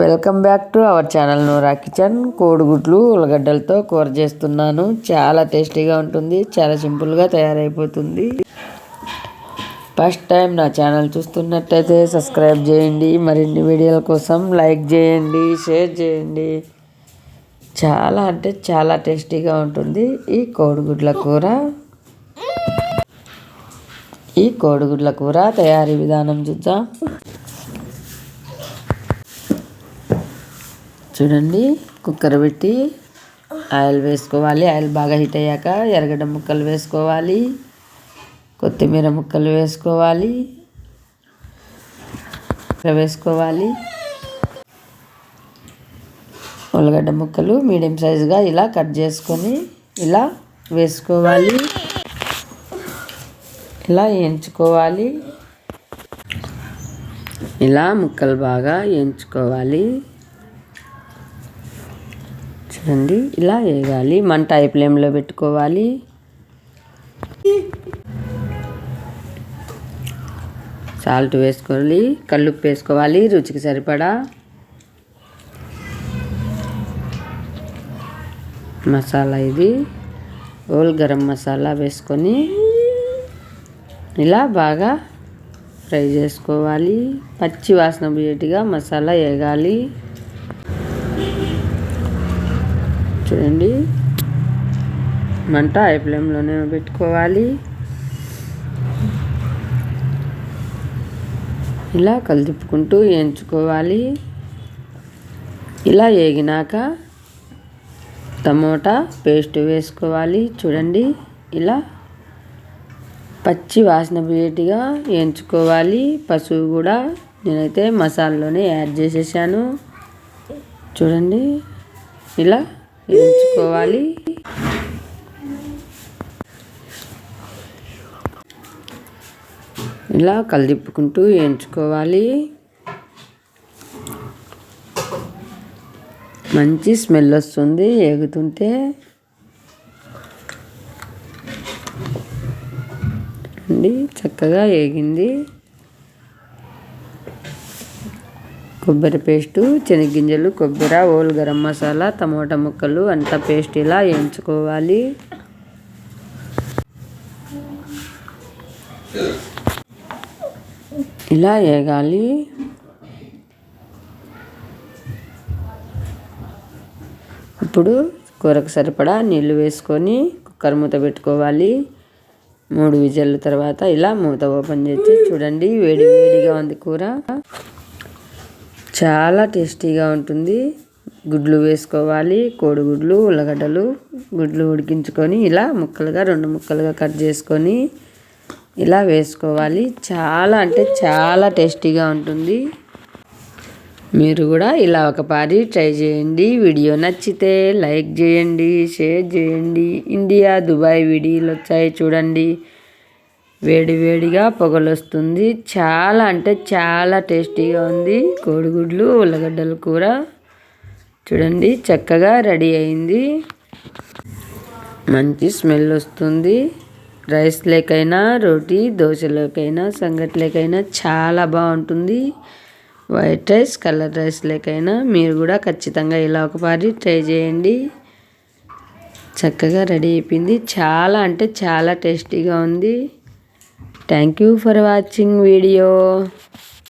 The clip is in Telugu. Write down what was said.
Welcome back to our channel Noora kitchen. కోడిగుడ్లు ఉల్లగడ్డలతో కూర చేస్తున్నాను. చాలా టేస్టీగా ఉంటుంది, చాలా సింపుల్గా తయారైపోతుంది. ఫస్ట్ టైం నా ఛానల్ చూస్తున్నట్టయితే సబ్స్క్రైబ్ చేయండి. మరిన్ని వీడియోల కోసం లైక్ చేయండి, షేర్ చేయండి. చాలా అంటే చాలా టేస్టీగా ఉంటుంది ఈ కోడిగుడ్ల కూర. తయారీ విధానం చూద్దాం. చూడండి, కుక్కర్ పెట్టి ఆయిల్ వేసుకోవాలి. ఆయిల్ బాగా హీట్ అయ్యాక ఎర్రగడ్డ ముక్కలు వేసుకోవాలి, కొత్తిమీర ముక్కలు వేసుకోవాలి, ఉల్లగడ్డ ముక్కలు మీడియం సైజుగా ఇలా కట్ చేసుకొని ఇలా వేసుకోవాలి. ఇలా వేయించుకోవాలి. ఇలా ముక్కలు బాగా వేయించుకోవాలి. చూడండి, ఇలా వేయాలి. మంట హై ఫ్లేమ్లో పెట్టుకోవాలి. సాల్ట్ వేసుకోవాలి, కల్లుప్పు వేసుకోవాలి రుచికి సరిపడా. మసాలా ఇది హోల్ గరం మసాలా వేసుకొని ఇలా బాగా ఫ్రై చేసుకోవాలి. పచ్చి వాసన పోయేట్టుగా మసాలా వేగాలి. చూడండి, మంట హై ఫ్లేమ్లోనే పెట్టుకోవాలి. ఇలా కలిపుకుంటూ వేయించుకోవాలి. ఇలా వేగినాక టమోటా పేస్ట్ వేసుకోవాలి. చూడండి, ఇలా పచ్చి వాసన పోయేట్టుగా వేయించుకోవాలి. పసుపు కూడా నేనైతే మసాలాలోనే యాడ్ చేసేసాను. చూడండి, ఇలా వేయించుకోవాలి. ఇలా కలిపుకుంటూ వేయించుకోవాలి. మంచి స్మెల్ వస్తుంది వేగుతుంటే. చక్కగా వేగింది. కొబ్బరి పేస్టు, శనగగింజలు, కొబ్బరి, హోల్ గరం మసాలా, టమోటా ముక్కలు అంతా పేస్ట్ ఇలా వేయించుకోవాలి. ఇలా వేగాలి. ఇప్పుడు కూరకు సరిపడా నీళ్ళు వేసుకొని కుక్కర్ మూత పెట్టుకోవాలి. 3 విజిల్ల తర్వాత ఇలా మూత ఓపెన్ చేసి చూడండి, వేడి వేడిగా ఉంది కూర. చాలా టేస్టీగా ఉంటుంది. గుడ్లు వేసుకోవాలి. కోడిగుడ్లు, ఉల్లగడ్డలు, గుడ్లు ఉడికించుకొని ఇలా ముక్కలుగా 2 ముక్కలుగా కట్ చేసుకొని ఇలా వేసుకోవాలి. చాలా అంటే చాలా టేస్టీగా ఉంటుంది. మీరు కూడా ఇలా ఒకసారి ట్రై చేయండి. వీడియో నచ్చితే లైక్ చేయండి, షేర్ చేయండి. ఇండియా, దుబాయ్ వీడియోలు వచ్చాయి చూడండి. వేడి వేడిగా పొగలు వస్తుంది. చాలా అంటే చాలా టేస్టీగా ఉంది కోడిగుడ్లు ఉల్లగడ్డల కూర. చూడండి, చక్కగా రెడీ అయింది. మంచి స్మెల్ వస్తుంది. రైస్ లేకైనా, రోటీ దోశలోకైనా, సంగట్లేకైనా చాలా బాగుంటుంది. వైట్ రైస్, కలర్ రైస్ లేకైనా మీరు కూడా ఖచ్చితంగా ఇలా ఒకసారి ట్రై చేయండి. చక్కగా రెడీ అయిపోయింది. చాలా అంటే చాలా టేస్టీగా ఉంది. Thank you for watching video.